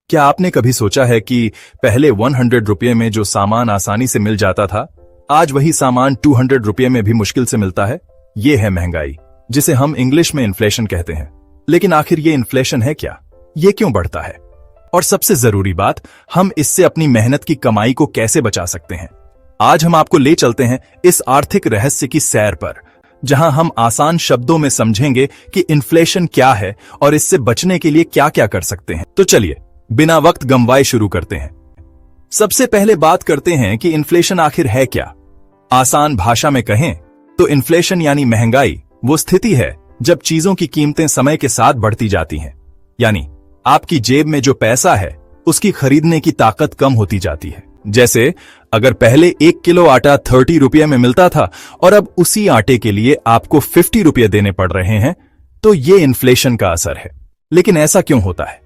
क्या आपने कभी सोचा है कि पहले 100 रुपये में जो सामान आसानी से मिल जाता था, आज वही सामान 200 रुपये में भी मुश्किल से मिलता है? ये है महंगाई, जिसे हम इंग्लिश में इन्फ्लेशन कहते हैं। लेकिन आखिर ये इन्फ्लेशन है क्या? ये क्यों बढ़ता है? और सबसे जरूरी बात, हम इससे अपनी मेहनत की कमाई को कैसे बचा सकते हैं? आज हम आपको ले चलते हैं इस आर्थिक रहस्य की सैर पर, जहां हम आसान शब्दों में समझेंगे कि इन्फ्लेशन क्या है और इससे बचने के लिए क्या क्या कर सकते हैं। तो चलिए बिना वक्त गंवाए शुरू करते हैं। सबसे पहले बात करते हैं कि इन्फ्लेशन आखिर है क्या। आसान भाषा में कहें तो इन्फ्लेशन यानी महंगाई वो स्थिति है जब चीजों की कीमतें समय के साथ बढ़ती जाती हैं। यानी आपकी जेब में जो पैसा है उसकी खरीदने की ताकत कम होती जाती है। जैसे अगर पहले 1 किलो आटा 30 रुपये में मिलता था और अब उसी आटे के लिए आपको 50 रुपये देने पड़ रहे हैं, तो ये इन्फ्लेशन का असर है। लेकिन ऐसा क्यों होता है?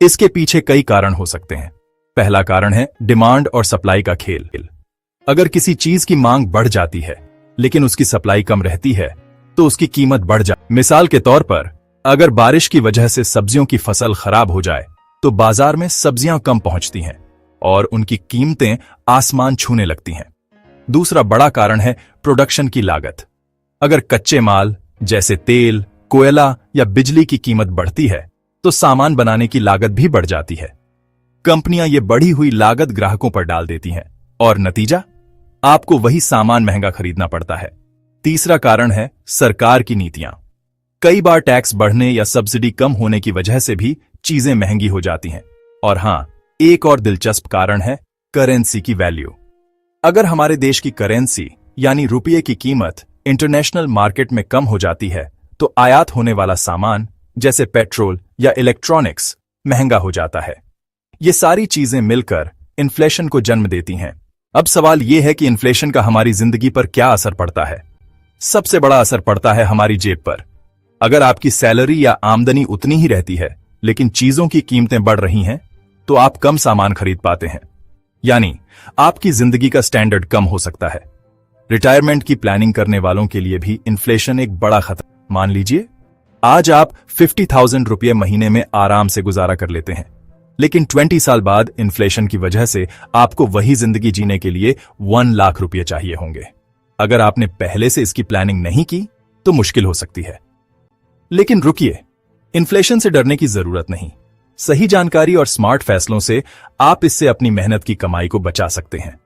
इसके पीछे कई कारण हो सकते हैं। पहला कारण है डिमांड और सप्लाई का खेल। अगर किसी चीज की मांग बढ़ जाती है लेकिन उसकी सप्लाई कम रहती है तो उसकी कीमत बढ़ जाती है। मिसाल के तौर पर, अगर बारिश की वजह से सब्जियों की फसल खराब हो जाए तो बाजार में सब्जियां कम पहुंचती हैं और उनकी कीमतें आसमान छूने लगती हैं। दूसरा बड़ा कारण है प्रोडक्शन की लागत। अगर कच्चे माल जैसे तेल, कोयला या बिजली की कीमत बढ़ती है तो सामान बनाने की लागत भी बढ़ जाती है। कंपनियां ये बढ़ी हुई लागत ग्राहकों पर डाल देती हैं और नतीजा, आपको वही सामान महंगा खरीदना पड़ता है। तीसरा कारण है सरकार की नीतियां। कई बार टैक्स बढ़ने या सब्सिडी कम होने की वजह से भी चीजें महंगी हो जाती हैं। और हां, एक और दिलचस्प कारण है करेंसी की वैल्यू। अगर हमारे देश की करेंसी यानी रुपये की कीमत इंटरनेशनल मार्केट में कम हो जाती है तो आयात होने वाला सामान जैसे पेट्रोल या इलेक्ट्रॉनिक्स महंगा हो जाता है। ये सारी चीजें मिलकर इन्फ्लेशन को जन्म देती हैं। अब सवाल यह है कि इन्फ्लेशन का हमारी जिंदगी पर क्या असर पड़ता है? सबसे बड़ा असर पड़ता है हमारी जेब पर। अगर आपकी सैलरी या आमदनी उतनी ही रहती है लेकिन चीजों की कीमतें बढ़ रही हैं तो आप कम सामान खरीद पाते हैं, यानी आपकी जिंदगी का स्टैंडर्ड कम हो सकता है। रिटायरमेंट की प्लानिंग करने वालों के लिए भी इन्फ्लेशन एक बड़ा खतरा। मान लीजिए आज आप 50,000 रुपये महीने में आराम से गुजारा कर लेते हैं, लेकिन 20 साल बाद इन्फ्लेशन की वजह से आपको वही जिंदगी जीने के लिए 1 लाख रुपये चाहिए होंगे। अगर आपने पहले से इसकी प्लानिंग नहीं की तो मुश्किल हो सकती है। लेकिन रुकिए, इन्फ्लेशन से डरने की जरूरत नहीं। सही जानकारी और स्मार्ट फैसलों से आप इससे अपनी मेहनत की कमाई को बचा सकते हैं।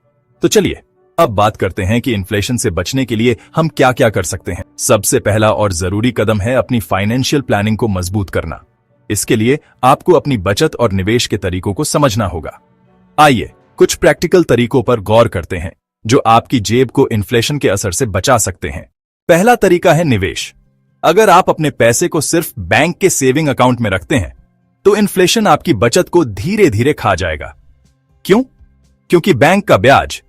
तो चलिए अब बात करते हैं कि इन्फ्लेशन से बचने के लिए हम क्या क्या कर सकते हैं। सबसे पहला और जरूरी कदम है अपनी फाइनेंशियल प्लानिंग को मजबूत करना। इसके लिए आपको अपनी बचत और निवेश के तरीकों को समझना होगा। आइए कुछ प्रैक्टिकल तरीकों पर गौर करते हैं जो आपकी जेब को इन्फ्लेशन के असर से बचा सकते हैं। पहला तरीका है निवेश। अगर आप अपने पैसे को सिर्फ बैंक के सेविंग अकाउंट में रखते हैं तो इन्फ्लेशन आपकी बचत को धीरे धीरे खा जाएगा। क्यों? क्योंकि बैंक का ब्याज,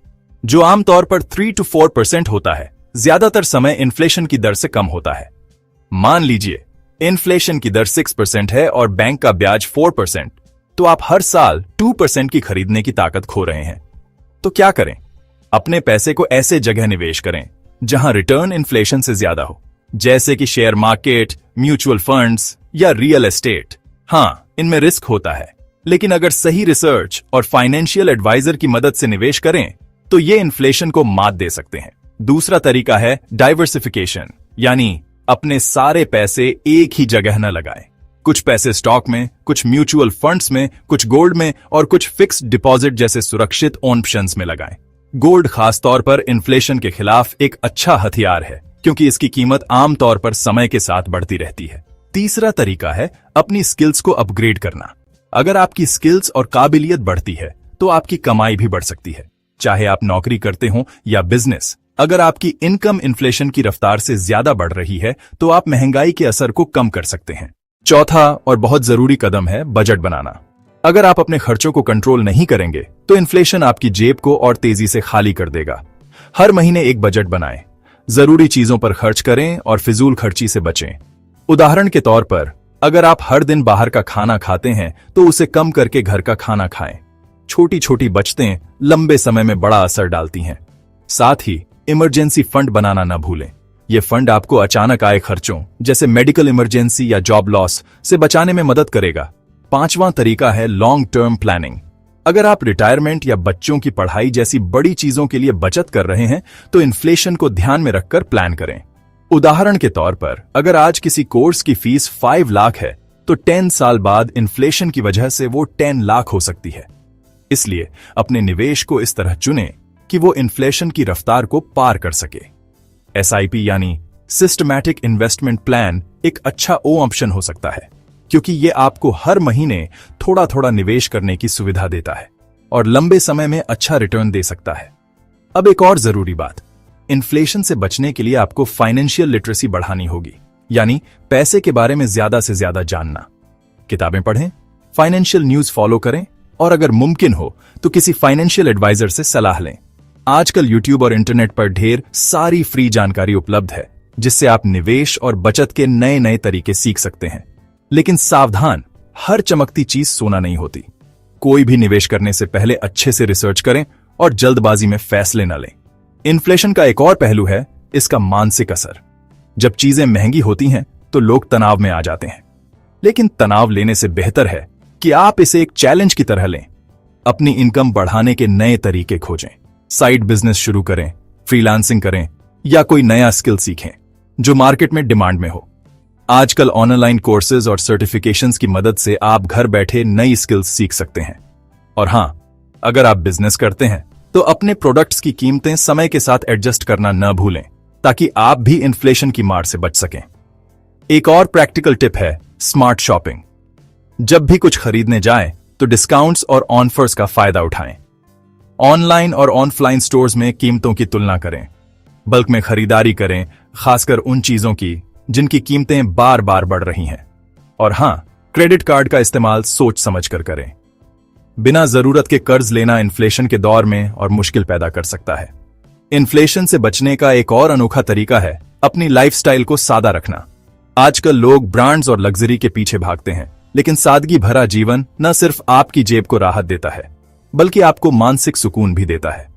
जो आमतौर पर 3 to 4% होता है, ज्यादातर समय इन्फ्लेशन की दर से कम होता है। मान लीजिए इन्फ्लेशन की दर 6% है और बैंक का ब्याज 4%, तो आप हर साल 2% की खरीदने की ताकत खो रहे हैं। तो क्या करें? अपने पैसे को ऐसे जगह निवेश करें जहां रिटर्न इन्फ्लेशन से ज्यादा हो, जैसे कि शेयर मार्केट, म्यूचुअल फंड्स या रियल एस्टेट। हां, इनमें रिस्क होता है, लेकिन अगर सही रिसर्च और फाइनेंशियल एडवाइजर की मदद से निवेश करें तो ये इन्फ्लेशन को मात दे सकते हैं। दूसरा तरीका है डाइवर्सिफिकेशन, यानी अपने सारे पैसे एक ही जगह न लगाएं। कुछ पैसे स्टॉक में, कुछ म्यूचुअल फंड्स में, कुछ गोल्ड में और कुछ फिक्स्ड डिपॉजिट जैसे सुरक्षित ऑप्शंस में लगाएं। गोल्ड खासतौर पर इन्फ्लेशन के खिलाफ एक अच्छा हथियार है क्योंकि इसकी कीमत आमतौर पर समय के साथ बढ़ती रहती है। तीसरा तरीका है अपनी स्किल्स को अपग्रेड करना। अगर आपकी स्किल्स और काबिलियत बढ़ती है तो आपकी कमाई भी बढ़ सकती है, चाहे आप नौकरी करते हो या बिजनेस। अगर आपकी इनकम इन्फ्लेशन की रफ्तार से ज्यादा बढ़ रही है तो आप महंगाई के असर को कम कर सकते हैं। चौथा और बहुत जरूरी कदम है बजट बनाना। अगर आप अपने खर्चों को कंट्रोल नहीं करेंगे तो इन्फ्लेशन आपकी जेब को और तेजी से खाली कर देगा। हर महीने एक बजट बनाएं, जरूरी चीजों पर खर्च करें और फिजूल खर्ची से बचें। उदाहरण के तौर पर, अगर आप हर दिन बाहर का खाना खाते हैं तो उसे कम करके घर का खाना खाएं। छोटी छोटी बचतें लंबे समय में बड़ा असर डालती हैं। साथ ही इमरजेंसी फंड बनाना न भूलें। ये फंड आपको अचानक आए खर्चों जैसे मेडिकल इमरजेंसी या जॉब लॉस से बचाने में मदद करेगा। पांचवां तरीका है लॉन्ग टर्म प्लानिंग। अगर आप रिटायरमेंट या बच्चों की पढ़ाई जैसी बड़ी चीजों के लिए बचत कर रहे हैं तो इन्फ्लेशन को ध्यान में रखकर प्लान करें। उदाहरण के तौर पर अगर आज किसी कोर्स की फीस 5 लाख है तो 10 साल बाद इन्फ्लेशन की वजह से वो 10 लाख हो सकती है। इसलिए अपने निवेश को इस तरह चुनें कि वो इन्फ्लेशन की रफ्तार को पार कर सके। एसआईपी यानी सिस्टमैटिक इन्वेस्टमेंट प्लान एक अच्छा ऑप्शन हो सकता है, क्योंकि ये आपको हर महीने थोड़ा थोड़ा निवेश करने की सुविधा देता है और लंबे समय में अच्छा रिटर्न दे सकता है। अब एक और जरूरी बात, इन्फ्लेशन से बचने के लिए आपको फाइनेंशियल लिटरेसी बढ़ानी होगी, यानी पैसे के बारे में ज्यादा से ज्यादा जानना। किताबें पढ़ें, फाइनेंशियल न्यूज फॉलो करें और अगर मुमकिन हो तो किसी फाइनेंशियल एडवाइजर से सलाह लें। आजकल यूट्यूब और इंटरनेट पर ढेर सारी फ्री जानकारी उपलब्ध है जिससे आप निवेश और बचत के नए नए तरीके सीख सकते हैं। लेकिन सावधान, हर चमकती चीज सोना नहीं होती। कोई भी निवेश करने से पहले अच्छे से रिसर्च करें और जल्दबाजी में फैसले न लें। इन्फ्लेशन का एक और पहलू है इसका मानसिक असर। जब चीजें महंगी होती हैं तो लोग तनाव में आ जाते हैं, लेकिन तनाव लेने से बेहतर है कि आप इसे एक चैलेंज की तरह लें। अपनी इनकम बढ़ाने के नए तरीके खोजें, साइड बिजनेस शुरू करें, फ्रीलांसिंग करें या कोई नया स्किल सीखें जो मार्केट में डिमांड में हो। आजकल ऑनलाइन कोर्सेज और सर्टिफिकेशंस की मदद से आप घर बैठे नई स्किल्स सीख सकते हैं। और हां, अगर आप बिजनेस करते हैं तो अपने प्रोडक्ट्स की कीमतें समय के साथ एडजस्ट करना न भूलें ताकि आप भी इन्फ्लेशन की मार से बच सकें। एक और प्रैक्टिकल टिप है स्मार्ट शॉपिंग। जब भी कुछ खरीदने जाएं तो डिस्काउंट्स और ऑफर्स का फायदा उठाएं। ऑनलाइन और ऑफलाइन स्टोर्स में कीमतों की तुलना करें, बल्क में खरीदारी करें, खासकर उन चीजों की जिनकी कीमतें बार बार बढ़ रही हैं। और हां, क्रेडिट कार्ड का इस्तेमाल सोच समझकर करें। बिना जरूरत के कर्ज लेना इन्फ्लेशन के दौर में और मुश्किल पैदा कर सकता है। इन्फ्लेशन से बचने का एक और अनोखा तरीका है अपनी लाइफस्टाइल को सादा रखना। आजकल लोग ब्रांड्स और लग्जरी के पीछे भागते हैं, लेकिन सादगी भरा जीवन न सिर्फ आपकी जेब को राहत देता है बल्कि आपको मानसिक सुकून भी देता है।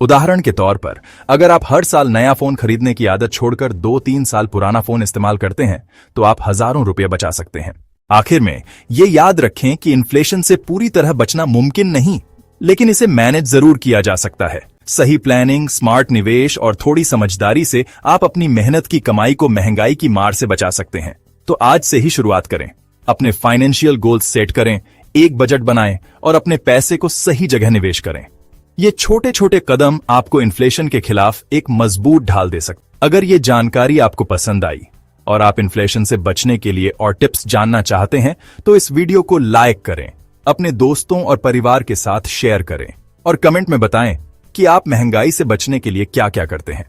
उदाहरण के तौर पर अगर आप हर साल नया फोन खरीदने की आदत छोड़कर 2-3 साल पुराना फोन इस्तेमाल करते हैं तो आप हजारों रुपए बचा सकते हैं। आखिर में ये याद रखें कि इन्फ्लेशन से पूरी तरह बचना मुमकिन नहीं, लेकिन इसे मैनेज जरूर किया जा सकता है। सही प्लानिंग, स्मार्ट निवेश और थोड़ी समझदारी से आप अपनी मेहनत की कमाई को महंगाई की मार से बचा सकते हैं। तो आज से ही शुरुआत करें, अपने फाइनेंशियल गोल्स सेट करें, एक बजट बनाएं और अपने पैसे को सही जगह निवेश करें। ये छोटे छोटे कदम आपको इन्फ्लेशन के खिलाफ एक मजबूत ढाल दे सकते। अगर ये जानकारी आपको पसंद आई और आप इन्फ्लेशन से बचने के लिए और टिप्स जानना चाहते हैं तो इस वीडियो को लाइक करें, अपने दोस्तों और परिवार के साथ शेयर करें और कमेंट में बताएं कि आप महंगाई से बचने के लिए क्या क्या करते हैं।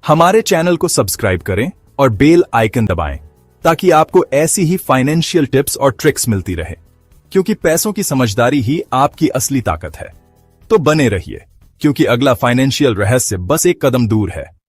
हमारे चैनल को सब्सक्राइब करें और बेल आइकन दबाएं ताकि आपको ऐसी ही फाइनेंशियल टिप्स और ट्रिक्स मिलती रहे, क्योंकि पैसों की समझदारी ही आपकी असली ताकत है। तो बने रहिए, क्योंकि अगला फाइनेंशियल रहस्य बस एक कदम दूर है।